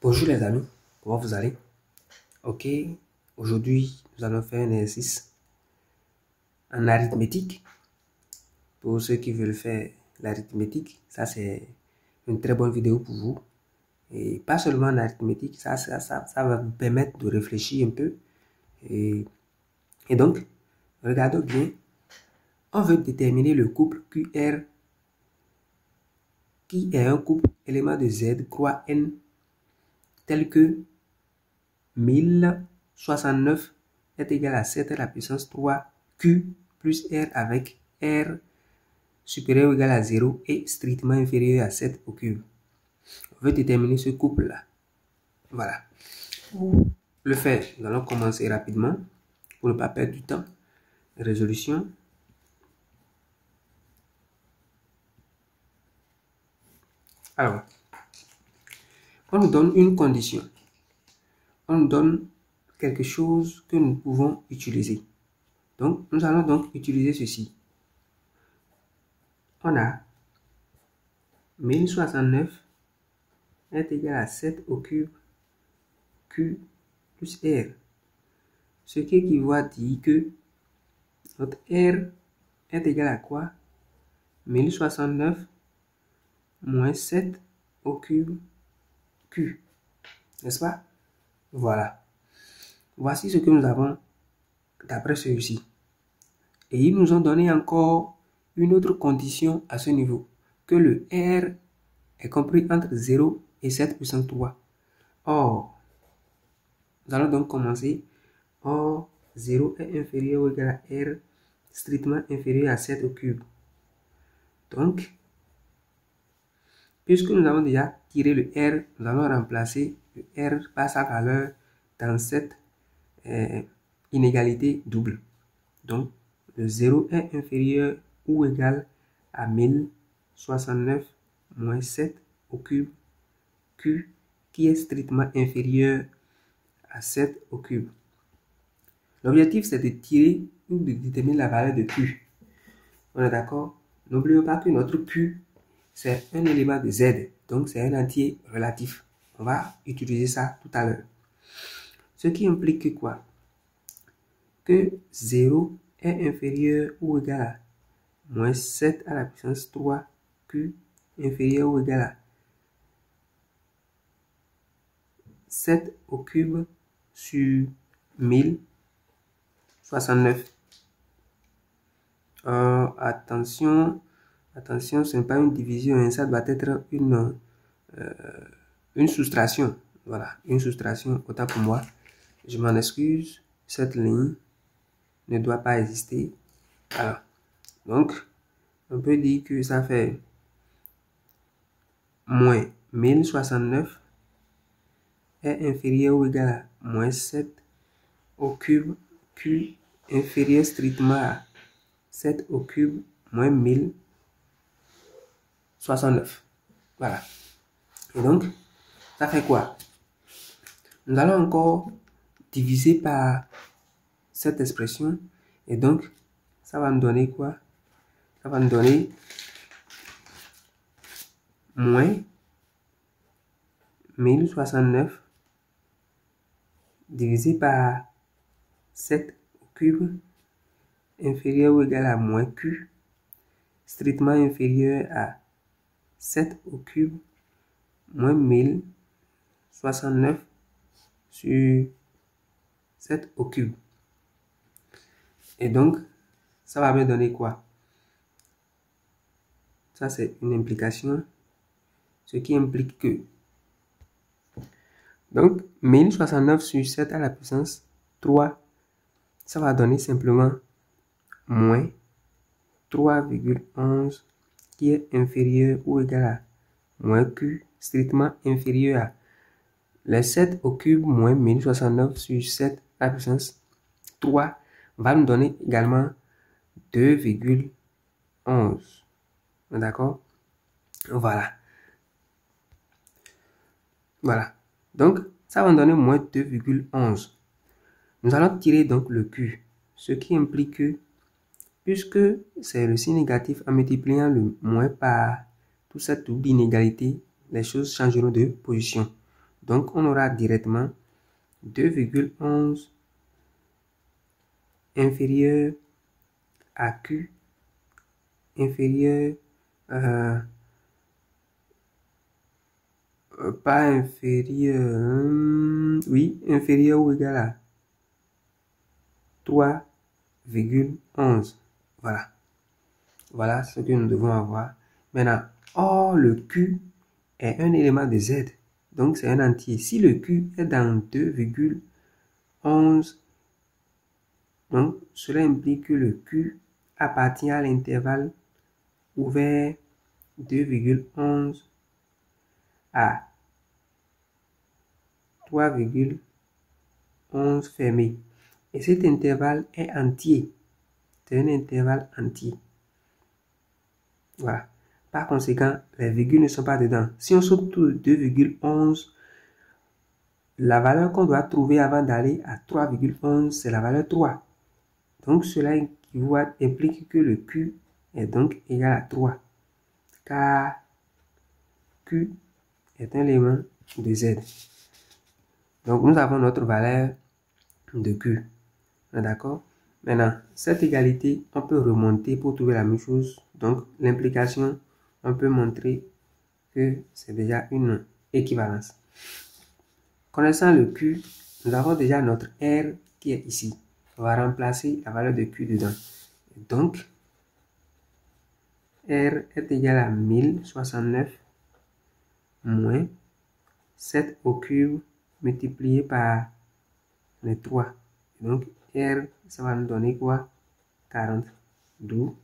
Bonjour les amis, comment vous allez? Ok, aujourd'hui nous allons faire un exercice en arithmétique. Pour ceux qui veulent faire l'arithmétique, ça c'est une très bonne vidéo pour vous. Et pas seulement en arithmétique, ça va vous permettre de réfléchir un peu. Et donc, regardons bien, on veut déterminer le couple QR qui est un couple élément de Z croix N tel que 1069 est égal à 7 à la puissance 3 Q plus R avec R supérieur ou égal à 0 et strictement inférieur à 7 au cube. On veut déterminer ce couple-là. Voilà. Pour le faire, nous allons commencer rapidement pour ne pas perdre du temps. Résolution. Alors, on nous donne une condition. On nous donne quelque chose que nous pouvons utiliser. Donc, nous allons donc utiliser ceci. On a 1069 est égal à 7 au cube Q plus R. Ce qui équivaut à dire que notre R est égal à quoi? 1069 moins 7 au cube Q. N'est-ce pas? Voilà. Voici ce que nous avons d'après celui-ci. Et ils nous ont donné encore une autre condition à ce niveau. Que le R est compris entre 0 et 7 puissance 3. Or, nous allons donc commencer. Or, 0 est inférieur ou égal à R strictement inférieur à 7 au cube. Donc, puisque nous avons déjà tiré le R, nous allons remplacer le R par sa valeur dans cette inégalité double. Donc, le 0 est inférieur ou égal à 1069 moins 7 au cube Q qui est strictement inférieur à 7 au cube. L'objectif, c'est de tirer ou de déterminer la valeur de Q. On est d'accord? N'oublions pas que notre Q, c'est un élément de Z. Donc, c'est un entier relatif. On va utiliser ça tout à l'heure. Ce qui implique que quoi? Que 0 est inférieur ou égal à moins 7 à la puissance 3 Q inférieur ou égal à 7 au cube sur 1069. Attention, ce n'est pas une division, hein, ça doit être une soustraction. Voilà, une soustraction, autant pour moi. Je m'en excuse, cette ligne ne doit pas exister. Alors, donc, on peut dire que ça fait moins 1069 est inférieur ou égal à moins 7 au cube Q inférieur strictement à 7 au cube moins 1069. Voilà. Et donc, ça fait quoi? Nous allons encore diviser par cette expression. Et donc, ça va nous donner quoi? Ça va nous donner moins 1069 divisé par 7 au cube inférieur ou égal à moins Q strictement inférieur à 7 au cube moins 1069 sur 7 au cube. Et donc, ça va me donner quoi? Ça, c'est une implication. Ce qui implique que donc 1069 sur 7 à la puissance 3, ça va donner simplement moins 3,11 qui est inférieur ou égal à moins Q strictement inférieur à les 7 au cube moins 1069 sur 7 à la puissance 3 va nous donner également 2,11. D'accord? Voilà. Voilà. Donc, ça va nous donner moins 2,11. Nous allons tirer donc le Q, ce qui implique que, puisque c'est le signe négatif en multipliant le moins par toute cette double inégalité, les choses changeront de position. Donc, on aura directement 2,11 inférieur à Q inférieur, pas inférieur, oui, inférieur ou égal à 3,11. Voilà. Voilà ce que nous devons avoir. Maintenant, or le Q est un élément de Z. Donc, c'est un entier. Si le Q est dans 2,11, donc cela implique que le Q appartient à l'intervalle ouvert 2,11 à 3,11 fermé. Et cet intervalle est entier. C'est un intervalle entier. Voilà. Par conséquent, les virgules ne sont pas dedans. Si on saute tout 2,11, la valeur qu'on doit trouver avant d'aller à 3,11, c'est la valeur 3. Donc, cela implique que le Q est donc égal à 3. Car Q est un élément de Z. Donc, nous avons notre valeur de Q. D'accord? Maintenant, cette égalité, on peut remonter pour trouver la même chose. Donc, l'implication, on peut montrer que c'est déjà une équivalence. Connaissant le Q, nous avons déjà notre R qui est ici. On va remplacer la valeur de Q dedans. Donc, R est égal à 1069 moins 7 au cube multiplié par les 3. Donc, R, ça va nous donner quoi? 40. D'où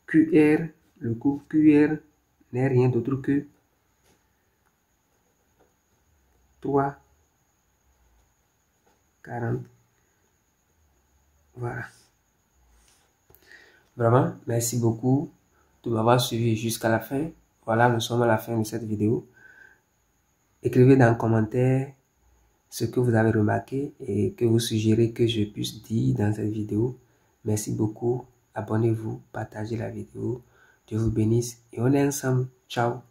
QR, le coût QR n'est rien d'autre que 3,40. Voilà. Vraiment, merci beaucoup de m'avoir suivi jusqu'à la fin. Voilà, nous sommes à la fin de cette vidéo. Écrivez dans les commentaires ce que vous avez remarqué et que vous suggérez que je puisse dire dans cette vidéo. Merci beaucoup. Abonnez-vous, partagez la vidéo. Dieu vous bénisse et on est ensemble. Ciao.